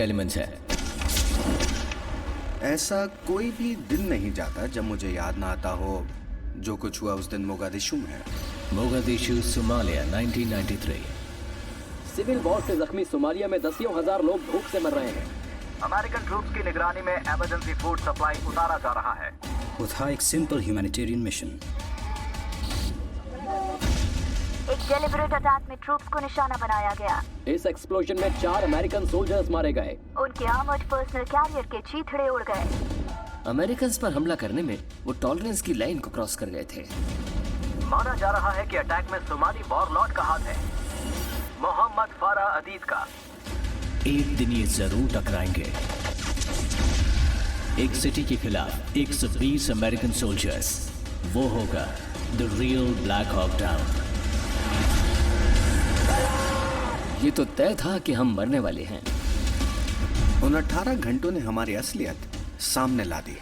Elements है। ऐसा कोई भी दिन नहीं जाता जब मुझे याद ना आता हो जो कुछ हुआ उस दिन मोगादिशु में। Mogadishu, Somalia, 1993। सिविल वॉर से जख्मी सोमालिया में दसियों हजार लोग भूख से मर रहे हैं। अमेरिकन ट्रूप्स की निगरानी में इमरजेंसी फूड सप्लाई उतारा जा रहा है। वो था एक सिंपल ह्यूमैनिटेरियन मिशन। एक डेलिबरेट अटैक में ट्रूप्स को निशाना बनाया गया। इस एक्सप्लोजन में 4 अमेरिकन सोल्जर्स मारे गए। उनके आर्मर्ड पर्सनल कैरियर के चीथड़े उड़ गए। अमेरिकन पर हमला करने में वो टॉलरेंस की लाइन को क्रॉस कर गए थे। माना जा रहा है कि अटैक में सोमाली वॉरलॉर्ड का हाथ है, मोहम्मद फारा अदीद का। एक दिन ये जरूर टकराएंगे। एक सिटी के खिलाफ 120 अमेरिकन सोल्जर्स, वो होगा the real Black Hawk down. ये तो तय था कि हम मरने वाले हैं। उन 18 घंटों ने हमारी असलियत सामने ला दी।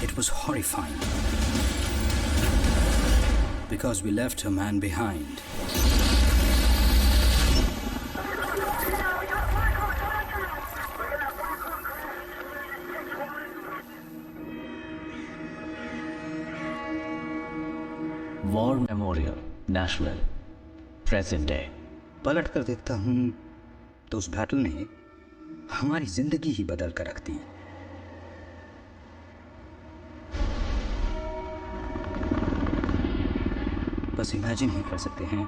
It was horrifying because we left a man behind. War memorial, national, present day. पलट कर देखता हूँ तो उस बैटल ने हमारी जिंदगी ही बदल कर रख दी। बस इमेजिन ही कर सकते हैं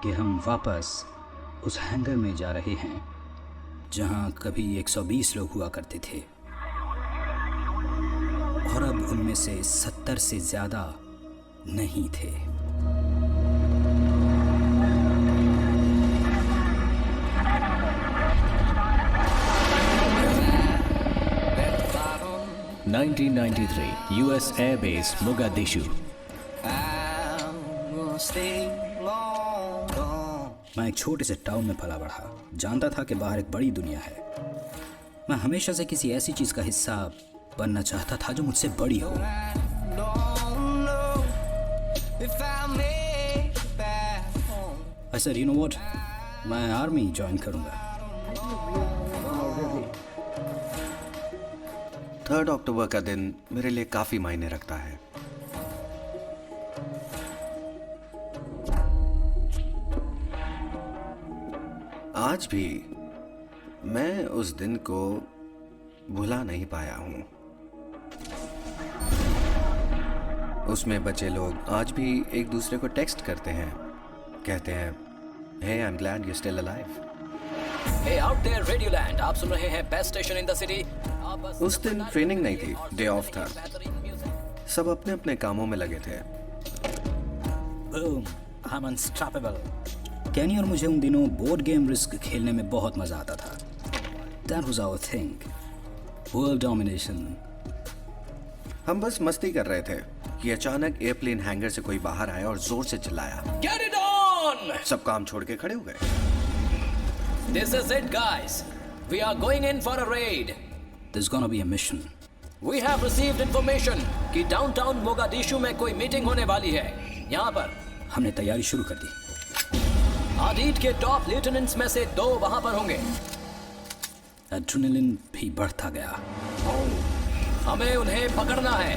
कि हम वापस उस हैंगर में जा रहे हैं जहां कभी 120 लोग हुआ करते थे और अब उनमें से 70 से ज्यादा नहीं थे। US Air Base, Mogadishu. मैं एक छोटे से टाउन में पला बढ़ा, जानता था कि बाहर एक बड़ी दुनिया है। मैं हमेशा से किसी ऐसी चीज का हिस्सा बनना चाहता था जो मुझसे बड़ी हो। I said, you know what? मैं आर्मी ज्वाइन करूंगा। 3 अक्टूबर का दिन मेरे लिए काफी मायने रखता है। आज भी मैं उस दिन को भुला नहीं पाया हूं। उसमें बचे लोग आज भी एक दूसरे को टेक्स्ट करते हैं, कहते हैं, "Hey, I'm glad you're still alive." Hey out there, Radioland, आप सुन रहे हैं best station in the city. उस दिन ट्रेनिंग नहीं थी, डे ऑफ था। सब अपने अपने कामों में लगे थे। Boom, I'm unstoppable. कैनी और मुझे उन दिनों बोर्ड गेम रिस्क खेलने में बहुत मजा आता था। That was our thing. World domination. हम बस मस्ती कर रहे थे कि अचानक एयरप्लेन हैंगर से कोई बाहर आया और जोर से चिल्लाया, Get it on! सब काम छोड़ के खड़े हो गए। This is it, guys. We are going in for a raid. There's gonna be a mission. We have received information कि डाउनटाउन मोगादिशु में कोई मीटिंग होने वाली है। यहाँ पर हमने तैयारी शुरू कर दी। आदित के टॉप लेफ्टिनेंट्स में से 2 वहां पर होंगे। एड्रेनलिन भी बढ़ता गया। हमें उन्हें पकड़ना है।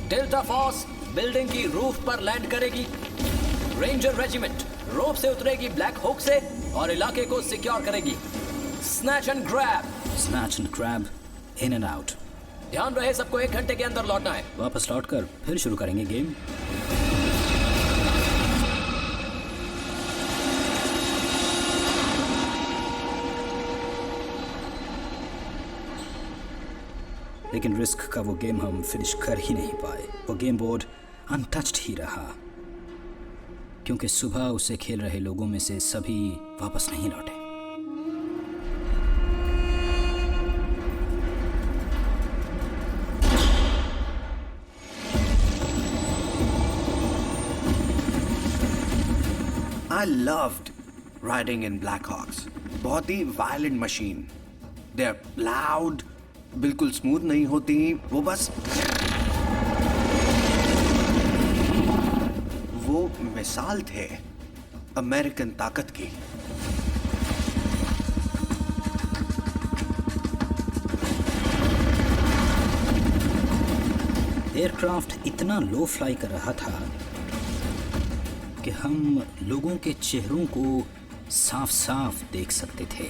डेल्टा फोर्स बिल्डिंग की रूफ पर लैंड करेगी। रेंजर रेजिमेंट रोप से उतरेगी ब्लैक होक से और इलाके को सिक्योर करेगी। Snatch and grab. Snatch and grab, in and out. ध्यान रहे सबको 1 घंटे के अंदर लौटना है। वापस लौटकर फिर शुरू करेंगे गेम। लेकिन रिस्क का वो गेम हम फिनिश कर ही नहीं पाए। वो गेम बोर्ड अनटच्ड ही रहा क्योंकि सुबह उसे खेल रहे लोगों में से सभी वापस नहीं लौटे। I loved riding in Black Hawks. बहुत ही violent machine. They are loud, बिल्कुल स्मूथ नहीं होती, वो बस वो मिसाल थे अमेरिकन ताकत की। एयरक्राफ्ट इतना लो फ्लाई कर रहा था कि हम लोगों के चेहरों को साफ साफ देख सकते थे।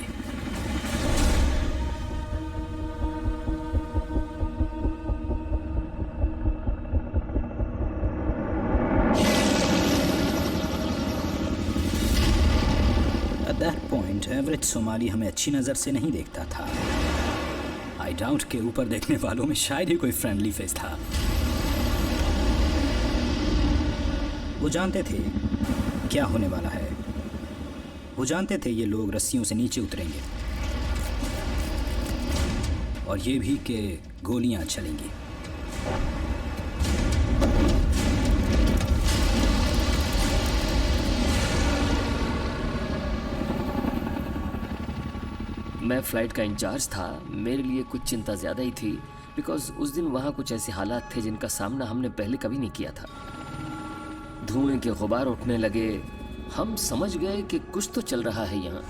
At that point, average Somali हमें अच्छी नज़र से नहीं देखता था। आई डाउट के ऊपर देखने वालों में शायद ही कोई फ्रेंडली फेस था। वो जानते थे क्या होने वाला है। वो जानते थे ये लोग रस्सियों से नीचे उतरेंगे और ये भी कि गोलियां चलेंगी। मैं फ्लाइट का इंचार्ज था। मेरे लिए कुछ चिंता ज़्यादा ही थी, बिकॉज उस दिन वहाँ कुछ ऐसे हालात थे जिनका सामना हमने पहले कभी नहीं किया था। धुएं के गुबार उठने लगे। हम समझ गए कि कुछ तो चल रहा है यहाँ।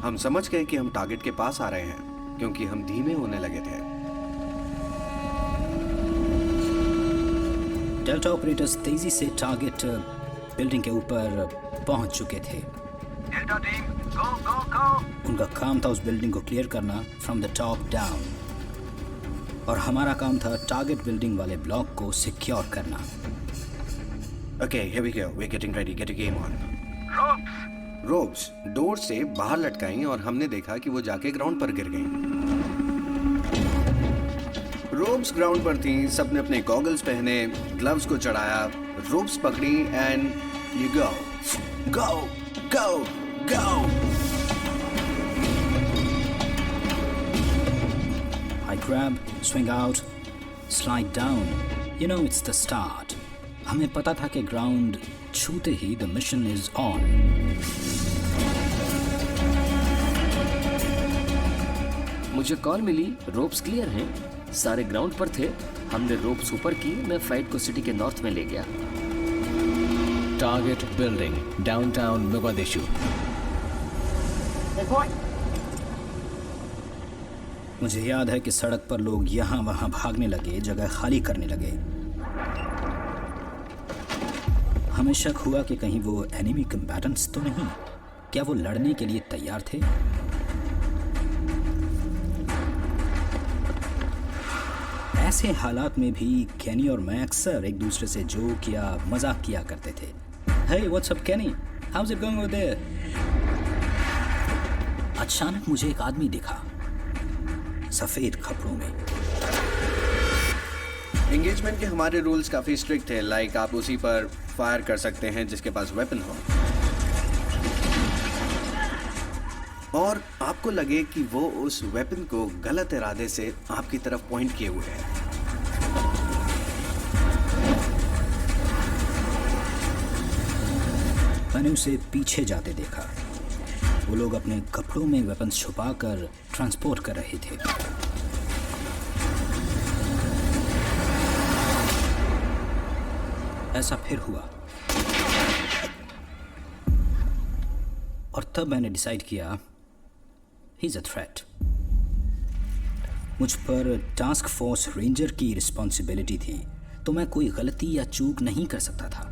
हम समझ गए कि हम टारगेट के पास आ रहे हैं क्योंकि हम धीमे होने लगे थे। डेल्टा ऑपरेटर्स तेजी से टारगेट बिल्डिंग के ऊपर पहुंच चुके थे। डेल्टा टीम, गो गो गो। उनका काम था उस बिल्डिंग को क्लियर करना फ्रॉम द टॉप डाउन, और हमारा काम था टारगेट बिल्डिंग वाले ब्लॉक को सिक्योर करना। Okay, here we go. We're getting ready. Get a game on. Ropes. Ropes door से बाहर लटकाई और हमने देखा कि वो जाके ग्राउंड पर गिर गई। रोप्स ग्राउंड पर थी। सबने अपने गॉगल्स पहने, ग्लव्स को चढ़ाया, रोप्स पकड़ी and you go go go go. I grab, swing out, slide down. You know, it's the start. हमें पता था कि ग्राउंड छूते ही द मिशन इज ऑन। मुझे कॉल मिली, रोप्स क्लियर हैं, सारे ग्राउंड पर थे। हमने रोप्स ऊपर की। मैं फ्लाइट को सिटी के नॉर्थ में ले गया। Target building, downtown Mogadishu. मुझे याद है कि सड़क पर लोग यहाँ वहाँ भागने लगे, जगह खाली करने लगे। हमें शक हुआ कि कहीं वो एनिमी कम्बैटेंट्स तो नहीं। क्या वो लड़ने के लिए तैयार थे? ऐसे हालात में भी केनी और मैं अक्सर एक दूसरे से जोक या मजाक किया करते थे। Hey, what's up, Kenny? How's it going over there? अचानक मुझे एक आदमी दिखा, सफेद कपड़ों में। एंगेजमेंट के हमारे रूल्स काफी स्ट्रिक्ट थे। लाइक आप उसी पर फायर कर सकते हैं जिसके पास वेपन हो, और आपको लगे कि वो उस वेपन को गलत इरादे से आपकी तरफ पॉइंट किए हुए है। मैंने उसे पीछे जाते देखा। वो लोग अपने कपड़ों में वेपन छुपाकर ट्रांसपोर्ट कर रहे थे। ऐसा फिर हुआ, और तब मैंने डिसाइड किया ही इज अ थ्रेट। मुझ पर टास्क फोर्स रेंजर की रिस्पॉन्सिबिलिटी थी, तो मैं कोई गलती या चूक नहीं कर सकता था।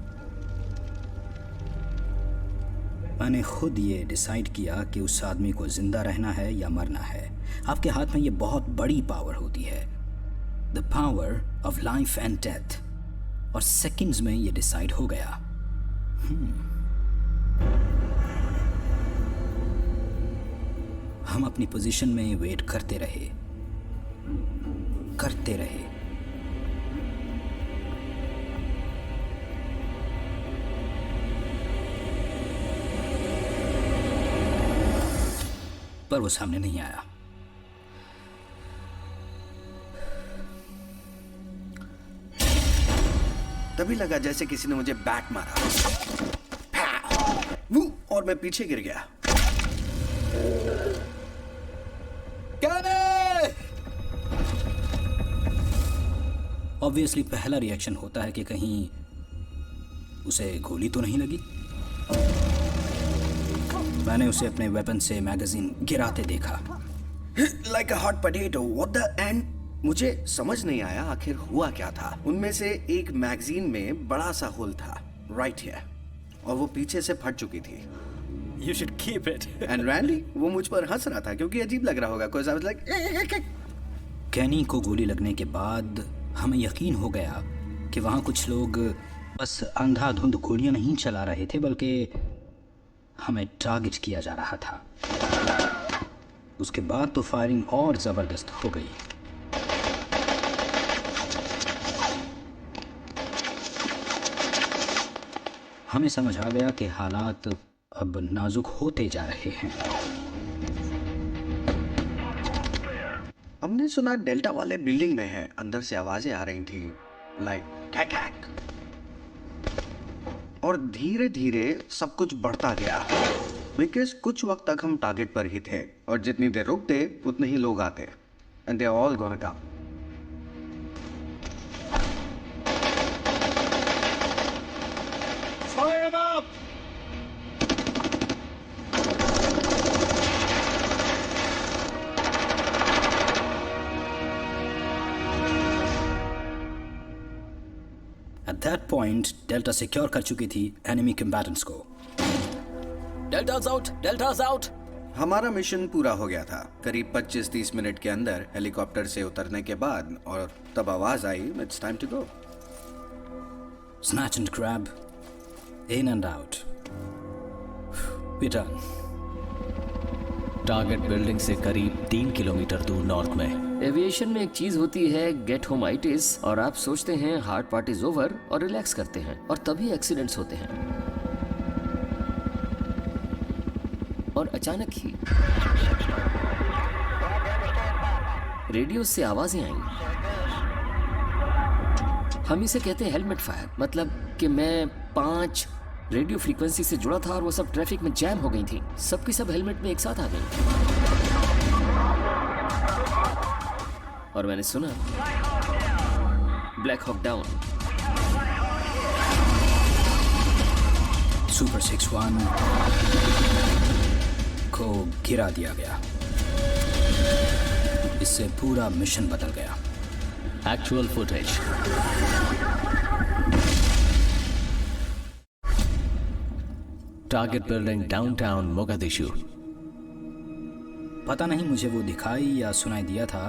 मैंने खुद ये डिसाइड किया कि उस आदमी को जिंदा रहना है या मरना है। आपके हाथ में ये बहुत बड़ी पावर होती है, the power of life and death, और सेकंड्स में ये डिसाइड हो गया। हम अपनी पोजीशन में वेट करते रहे। पर वो सामने नहीं आया। तभी लगा जैसे किसी ने मुझे बैट मारा, और मैं पीछे गिर गया। ऑब्वियसली पहला रिएक्शन होता है कि कहीं उसे गोली तो नहीं लगी। मैंने उसे अपने वेपन से मैगजीन गिराते देखा। Like a hot potato. What the end? मुझे समझ नहीं आया आखिर हुआ क्या था। उनमें से एक मैगजीन में बड़ा सा होल था, राइट हियर, और वो पीछे से फट चुकी थी। You should keep it. And Randy वो मुझ पर हंस रहा था क्योंकि अजीब लग रहा होगा। कोई सा लाइक कैनी को गोली लगने के बाद हमें यकीन हो गया कि वहाँ कुछ लोग बस अंधाधुंध गोलियां नहीं चला रहे थे, बल्कि हमें टारगेट किया जा रहा था। उसके बाद तो फायरिंग और ज़बरदस्त हो गई। हमें समझ आ गया कि हालात अब नाजुक होते जा रहे हैं। हमने सुना डेल्टा वाले बिल्डिंग में है। अंदर से आवाजें आ रही थी, लाइक कैक कैक, और धीरे धीरे सब कुछ बढ़ता गया बिकॉज कुछ वक्त तक हम टारगेट पर ही थे और जितनी देर रुकते उतने ही लोग आते and they all gonna come. Fire them up. At that point delta secure कर चुकी थी एनिमी कम्बैटेंट्स को। Delta's out. Delta's out. हमारा मिशन पूरा हो गया था करीब 25-30 मिनट के अंदर हेलीकॉप्टर से उतरने के बाद, और तब आवाज आई it's time to go. Snatch and grab, in and out. We're done. Target building से करीब 3 किलोमीटर दूर नॉर्थ में। एविएशन में एक चीज होती है गेट होमाइटिस, और आप सोचते हैं हार्ड पार्ट इज ओवर और रिलैक्स करते हैं, और तभी एक्सीडेंट्स होते हैं। और अचानक ही रेडियो से आवाजें आई। हम इसे कहते हैं हेलमेट फायर, मतलब कि मैं 5 रेडियो फ्रीक्वेंसी से जुड़ा था और वो सब ट्रैफिक में जैम हो गई थी। सबकी सब हेलमेट में एक साथ आ गई और मैंने सुना ब्लैक हॉक डाउन। सुपर 61 को गिरा दिया गया। इससे पूरा मिशन बदल गया। Actual footage. Target building downtown Mogadishu. पता नहीं मुझे वो दिखाई या सुनाई दिया था,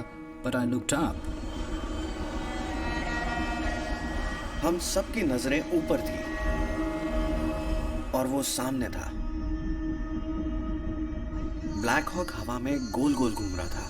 पर आई लुक्ड अप। हम सबकी नजरें ऊपर थी और वो सामने था। ब्लैक हॉक हवा में गोल गोल घूम रहा था